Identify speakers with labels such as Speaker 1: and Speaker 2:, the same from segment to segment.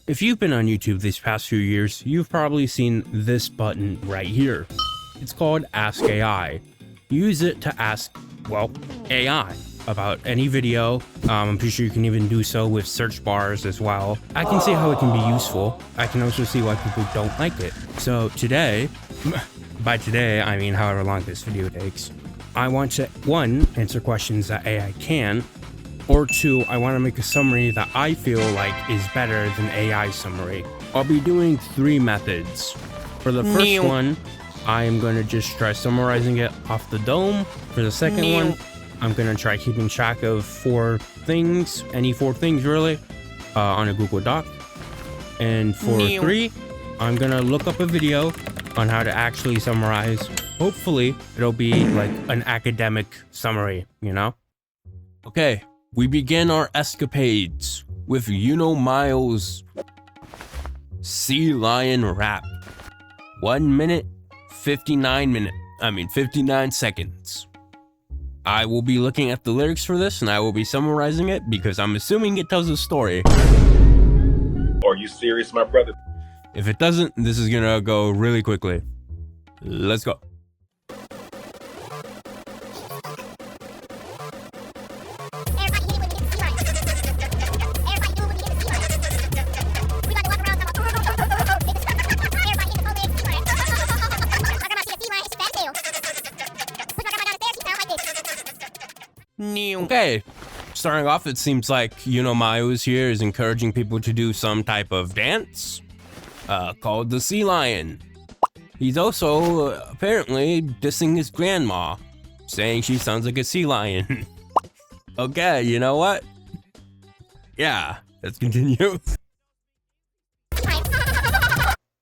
Speaker 1: If you've been on YouTube these past few years, you've probably seen this button right here. It's called Ask AI. Use it to ask, well, AI about any video. I'm pretty sure you can even do so with search bars as well. I can see how it can be useful. I can also see why people don't like it. So today, by today, I mean however long this video takes, I want to, 1, answer questions that AI can, or 2, I want to make a summary that I feel like is better than AI summary. I'll be doing 3 methods. For the first one, I am going to just try summarizing it off the dome. For the second one, I'm going to try keeping track of 4 things, any 4 things really, on a Google Doc. And for 3, I'm going to look up a video on how to actually summarize. Hopefully, it'll be like an academic summary, you know? Okay. We begin our escapades with Miles' Sea Lion rap. 1 minute, 59 seconds. I will be looking at the lyrics for this and I will be summarizing it because I'm assuming it tells a story.
Speaker 2: Are you serious, my brother?
Speaker 1: If it doesn't, this is gonna go really quickly. Let's go. Okay, starting off, it seems like Miles here is encouraging people to do some type of dance called the Sea Lion. He's also apparently dissing his grandma, saying she sounds like a sea lion. Okay, you know what? Yeah, let's continue.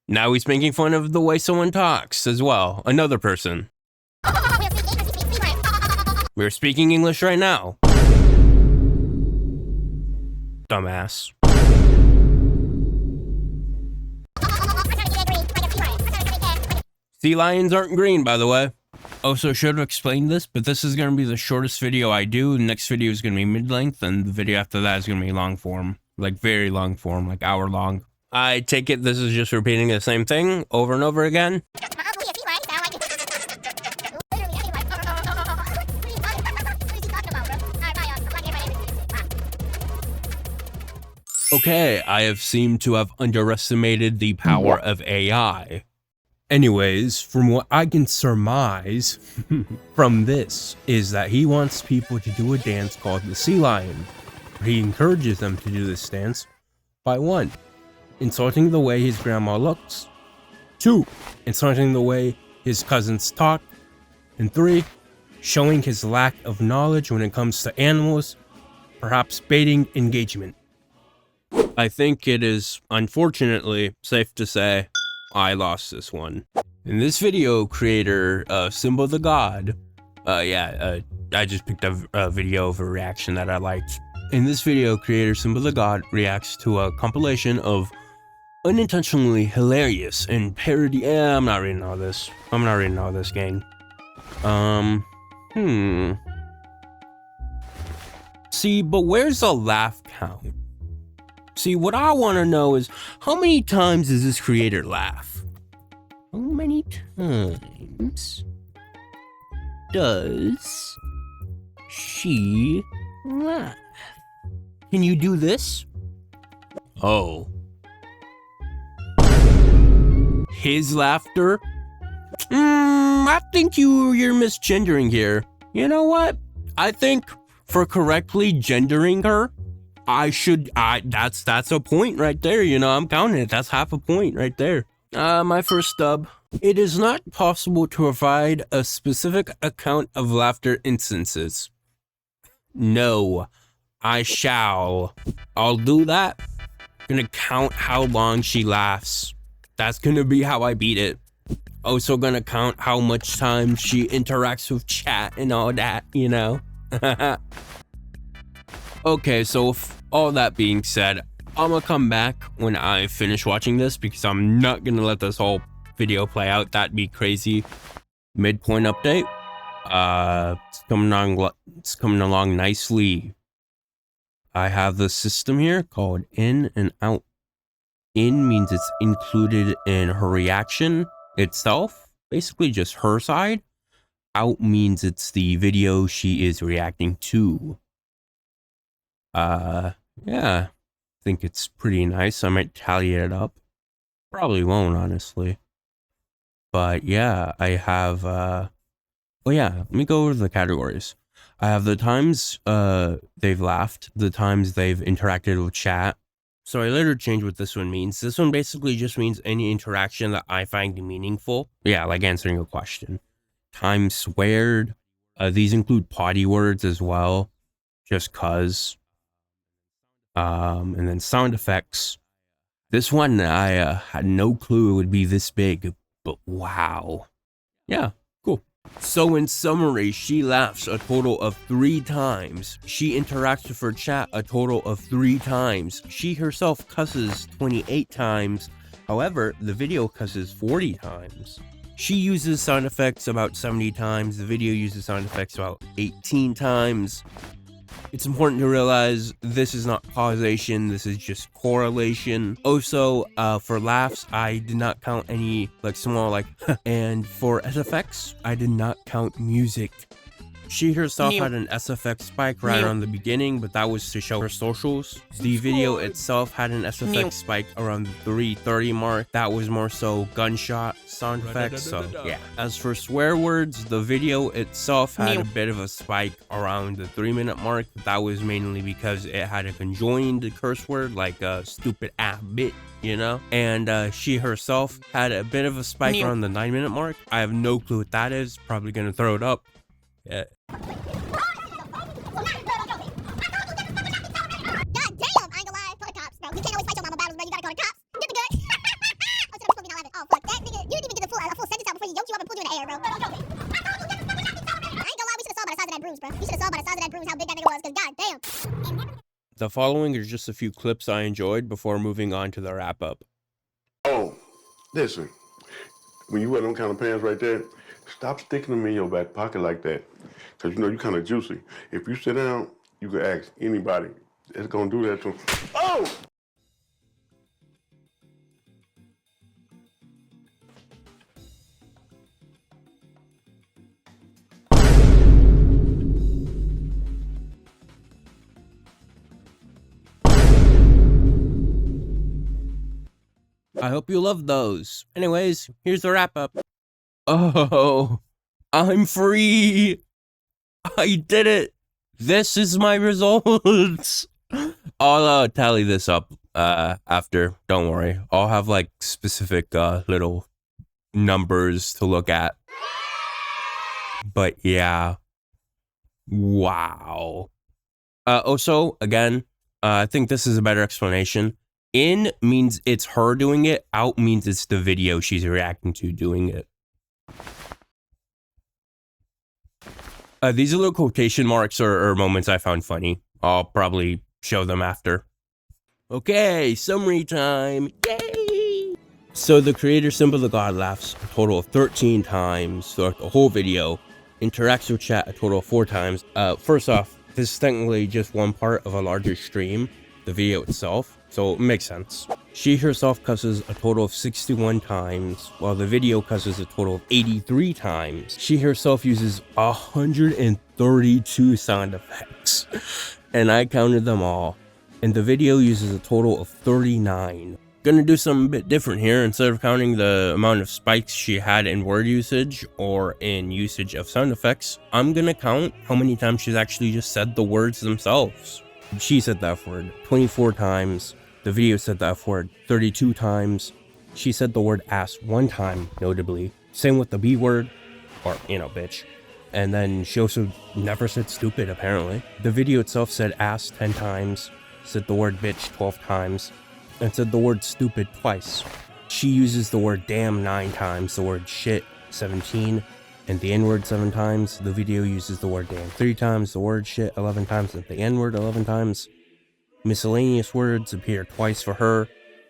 Speaker 1: Now he's making fun of the way someone talks as well, another person. We're speaking English right now. Dumbass. Sea lions aren't green, by the way. Also, should have explained this, but this is going to be the shortest video I do. The next video is going to be mid-length, and the video after that is going to be long form. Like, very long form, like hour long. I take it this is just repeating the same thing over and over again. Okay, I have seemed to have underestimated the power of AI. Anyways, from what I can surmise from this is that he wants people to do a dance called the Sea Lion. He encourages them to do this dance by 1, insulting the way his grandma looks, 2, insulting the way his cousins talk, and 3, showing his lack of knowledge when it comes to animals, perhaps baiting engagement. I think it is, unfortunately, safe to say, I lost this one. In this video, creator, Simba the God, I just picked a video of a reaction that I liked. In this video, creator Simba the God reacts to a compilation of unintentionally hilarious and parody. I'm not reading all this. I'm not reading all this, gang. See, but where's the laugh count? See, what I want to know is, how many times does this creator laugh? How many times does she laugh? Can you do this? Oh. His laughter? I think you're misgendering here. You know what? I think for correctly gendering her, that's a point right there, I'm counting it. That's half a point right there. My first dub. It is not possible to provide a specific account of laughter instances. No, I shall. I'll do that. I'm gonna count how long she laughs. That's gonna be how I beat it. Also gonna count how much time she interacts with chat and all that, Okay, so all that being said, I'm gonna come back when I finish watching this because I'm not gonna let this whole video play out. That'd be crazy. Midpoint update. It's coming along nicely. I have the system here called in and out. In means it's included in her reaction itself, basically just her side. Out means it's the video she is reacting to. Yeah, I think it's pretty nice. I might tally it up. Probably won't, honestly. But yeah, I have, oh yeah, let me go over the categories. I have the times they've laughed, the times they've interacted with chat. So I later changed what this one means. This one basically just means any interaction that I find meaningful. Yeah, like answering a question. Times sweared. These include potty words as well, just cause. And then sound effects. This one, I had no clue it would be this big, but wow. Yeah, cool. So in summary, she laughs a total of 3 times. She interacts with her chat a total of 3 times. She herself cusses 28 times. However, the video cusses 40 times. She uses sound effects about 70 times. The video uses sound effects about 18 times. It's important to realize this is not causation, this is just correlation. Also, for laughs, I did not count any like small like and for SFX, I did not count music. She herself had an SFX spike right around the beginning, but that was to show her socials. The video itself had an SFX spike around the 3:30 mark. That was more so gunshot sound effects, so yeah. As for swear words, the video itself had a bit of a spike around the 3-minute mark. That was mainly because it had a conjoined curse word, like a stupid ass bit, you know? And she herself had a bit of a spike around the 9-minute mark. I have no clue what that is. Probably gonna throw it up. Yeah.
Speaker 3: God damn, I ain't gonna lie. Call the cops, bro. You can't always fight your mama battles, bro. You gotta call the cops. Get the gun. Oh, shit, I'm supposed to be 11. Oh, fuck that, nigga. You didn't even get a full sentence out before you yoked you up and pulled you in the air, bro. I ain't gonna lie, we should've saw by the size of that bruise, bro. We should've saw by the size of that bruise how big that nigga was, cause god damn.
Speaker 1: The following are just a few clips I enjoyed before moving on to the wrap-up.
Speaker 4: Oh, listen. When you wear them kind of pants right there, stop sticking them in your back pocket like that. Because you know you're kind of juicy. If you sit down, you can ask anybody that's going to do that to them. Oh!
Speaker 1: I hope you love those. Anyways, here's the wrap-up. Oh, I'm free! I did it! This is my results! I'll tally this up after, don't worry. I'll have like specific little numbers to look at. But yeah. Wow. Also, again, I think this is a better explanation. In means it's her doing it. Out means it's the video she's reacting to doing it. These are little quotation marks or moments I found funny. I'll probably show them after. Okay, summary time. Yay! So the creator Simba the God laughs a total of 13 times throughout the whole video. Interacts with chat a total of 4 times. First off, this is technically just one part of a larger stream, the video itself, so it makes sense. She herself cusses a total of 61 times, while the video cusses a total of 83 times. She herself uses 132 sound effects, and I counted them all. And the video uses a total of 39. Gonna do something a bit different here. Instead of counting the amount of spikes she had in word usage or in usage of sound effects, I'm gonna count how many times she's actually just said the words themselves. She said the F word 24 times. The video said the F word 32 times. She said the word ass 1 time, notably. Same with the B word, or, you know, bitch. And then she also never said stupid, apparently. The video itself said ass 10 times, said the word bitch 12 times, and said the word stupid twice. She uses the word damn 9 times, the word shit 17, and the N-word 7 times. The video uses the word damn 3 times, the word shit 11 times, and the N-word 11 times. Miscellaneous words appear twice for her.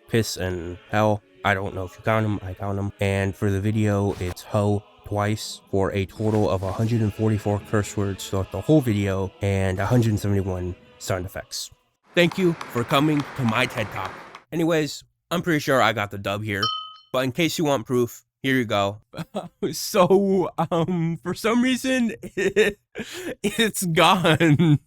Speaker 1: Piss and hell. I don't know if you count them, I count them. And for the video, it's ho twice for a total of 144 curse words throughout the whole video and 171 sound effects. Thank you for coming to my TED Talk. Anyways, I'm pretty sure I got the dub here, but in case you want proof, here you go. So, for some reason, it's gone.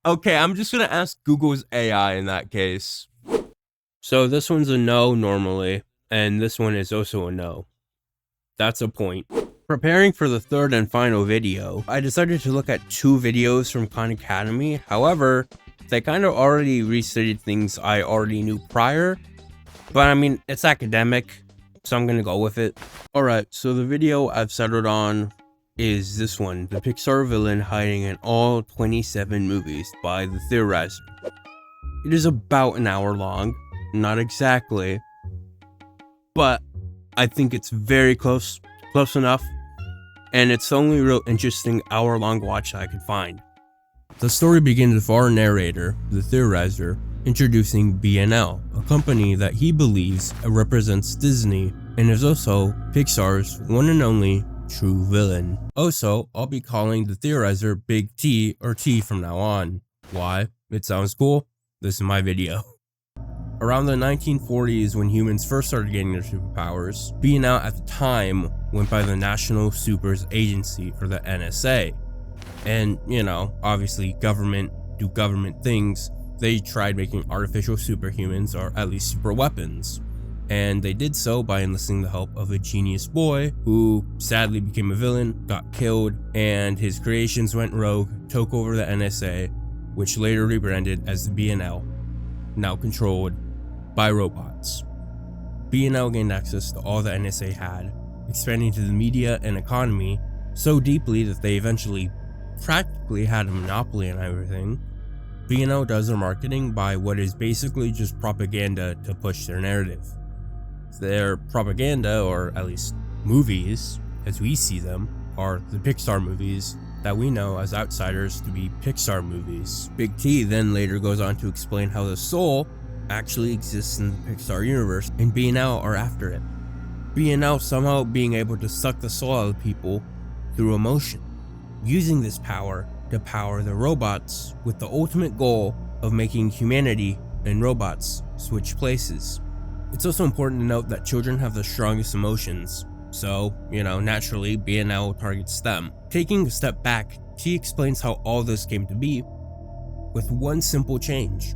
Speaker 1: Okay, I'm just gonna ask Google's AI in that case. So this one's a no normally, and this one is also a no. That's a point. Preparing for the third and final video, I decided to look at 2 videos from Khan Academy. However, they kind of already restated things I already knew prior, but I mean, it's academic, so I'm gonna go with it. Alright, so the video I've settled on is this one, the Pixar villain hiding in all 27 movies by the Theorizer. It is about an hour long, not exactly, but I think it's very close enough, and it's the only real interesting hour-long watch I could find. The story begins with our narrator, the Theorizer, introducing B&L, a company that he believes represents Disney and is also Pixar's one and only true villain. Also, I'll be calling the Theorizer Big T or T from now on. Why? It sounds cool? This is my video. Around the 1940s, when humans first started getting their superpowers, B&L at the time went by the National Supers Agency, or the NSA. And, you know, obviously government do government things. They tried making artificial superhumans, or at least super weapons. And they did so by enlisting the help of a genius boy who sadly became a villain, got killed, and his creations went rogue, took over the NSA, which later rebranded as the B&L, now controlled by robots. B&L gained access to all the NSA had, expanding to the media and economy so deeply that they eventually practically had a monopoly on everything. B&L does their marketing by what is basically just propaganda to push their narrative. Their propaganda, or at least movies, as we see them, are the Pixar movies that we know as outsiders to be Pixar movies. Big T then later goes on to explain how the soul actually exists in the Pixar universe, and B&L are after it. B&L somehow being able to suck the soul out of people through emotion, using this power to power the robots with the ultimate goal of making humanity and robots switch places. It's also important to note that children have the strongest emotions, so, you know, naturally B&L targets them. Taking a step back, T explains how all this came to be with one simple change.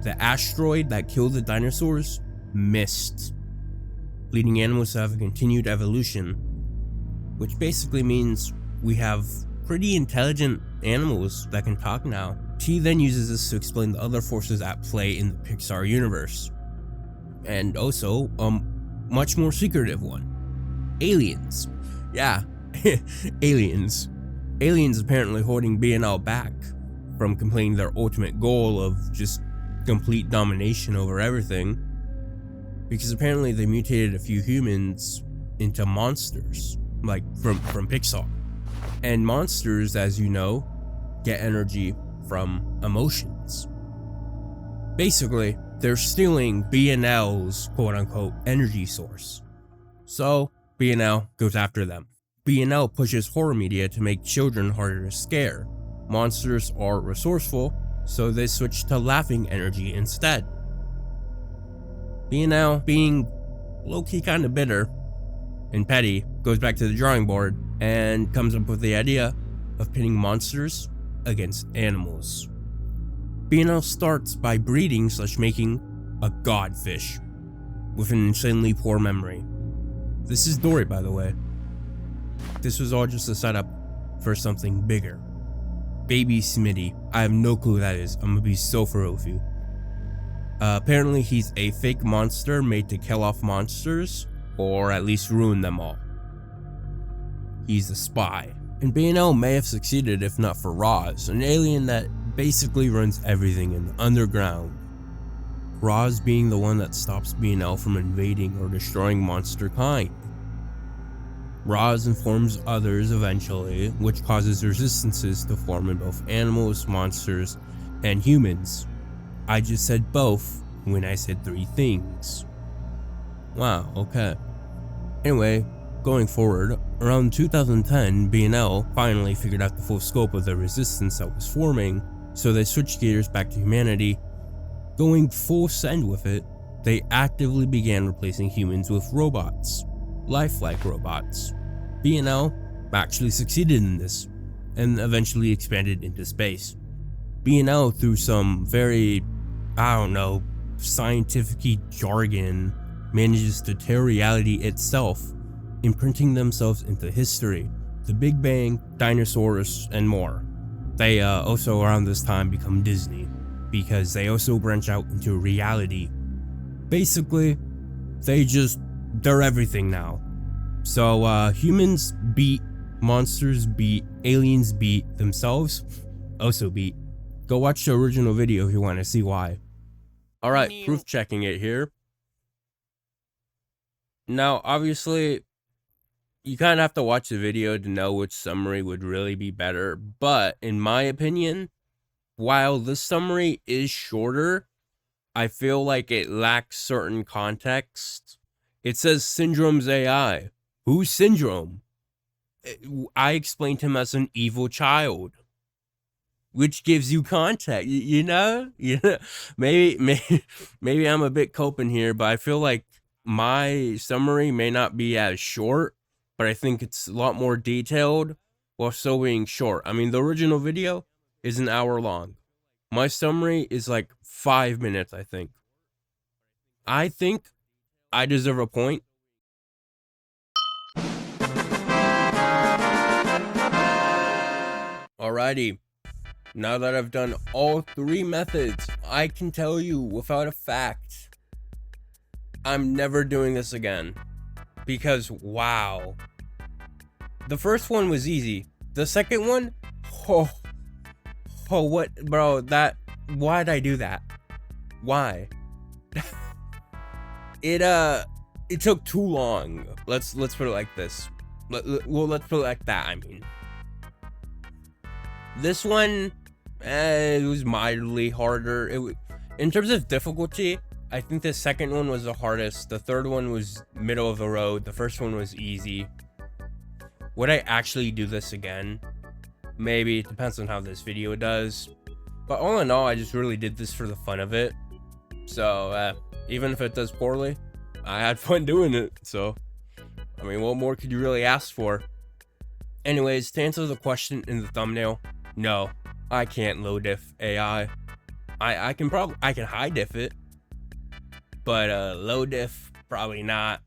Speaker 1: The asteroid that killed the dinosaurs missed, leading animals to have a continued evolution, which basically means we have pretty intelligent animals that can talk now. T then uses this to explain the other forces at play in the Pixar universe, and also a much more secretive one. Aliens. Yeah, aliens. Aliens apparently holding B&L back from completing their ultimate goal of just complete domination over everything, because apparently they mutated a few humans into monsters, like from Pixar. And monsters, as you know, get energy from emotions. Basically, they're stealing B&L's quote-unquote energy source. So B&L goes after them. B&L pushes horror media to make children harder to scare. Monsters are resourceful, so they switch to laughing energy instead. B&L, being low-key kinda bitter and petty, goes back to the drawing board and comes up with the idea of pitting monsters against animals. B&L starts by breeding/making a godfish with an insanely poor memory. This is Dory, by the way. This was all just a setup for something bigger. Baby Smitty. I have no clue who that is. I'm gonna be so for real with you. Apparently he's a fake monster made to kill off monsters, or at least ruin them all. He's a spy. And B&L may have succeeded if not for Roz, an alien that basically runs everything in the underground. Roz being the one that stops B&L from invading or destroying monster kind. Roz informs others eventually, which causes resistances to form in both animals, monsters, and humans. I just said both when I said 3 things. Wow, okay. Anyway, going forward, around 2010, B&L finally figured out the full scope of the resistance that was forming So they switched gears back to humanity. Going full send with it, they actively began replacing humans with robots, lifelike robots. B&L actually succeeded in this, and eventually expanded into space. B&L, through some very, scientific jargon, manages to tear reality itself, imprinting themselves into history, the Big Bang, dinosaurs, and more. They also around this time become Disney, because they also branch out into reality. Basically, they're everything now. So humans beat, monsters beat, aliens beat, themselves also beat. Go watch the original video if you want to see why. Alright, proof checking it here. Now, obviously, you kind of have to watch the video to know which summary would really be better, but in my opinion, while this summary is shorter, I feel like it lacks certain context. It says Syndrome's AI. Who's Syndrome? I explained him as an evil child, which gives you context, you know? Maybe I'm a bit coping here, but I feel like my summary may not be as short, but I think it's a lot more detailed while still being short. I mean, the original video is an hour long. My summary is like 5 minutes, I think. I think I deserve a point. Alrighty. Now that I've done all 3 methods, I can tell you without a fact, I'm never doing this again. Because, wow. The first one was easy. The second one, what, bro, why'd I do that? Why? It took too long. Let's put it like this. Let's put it like that, I mean. This one, it was mildly harder. In terms of difficulty, I think the second one was the hardest. The third one was middle of the road. The first one was easy. Would I actually do this again? Maybe. It depends on how this video does. But all in all, I just really did this for the fun of it. So, even if it does poorly, I had fun doing it. So, I mean, what more could you really ask for? Anyways, to answer the question in the thumbnail, no, I can't low diff AI. I can high diff it, but low diff, probably not.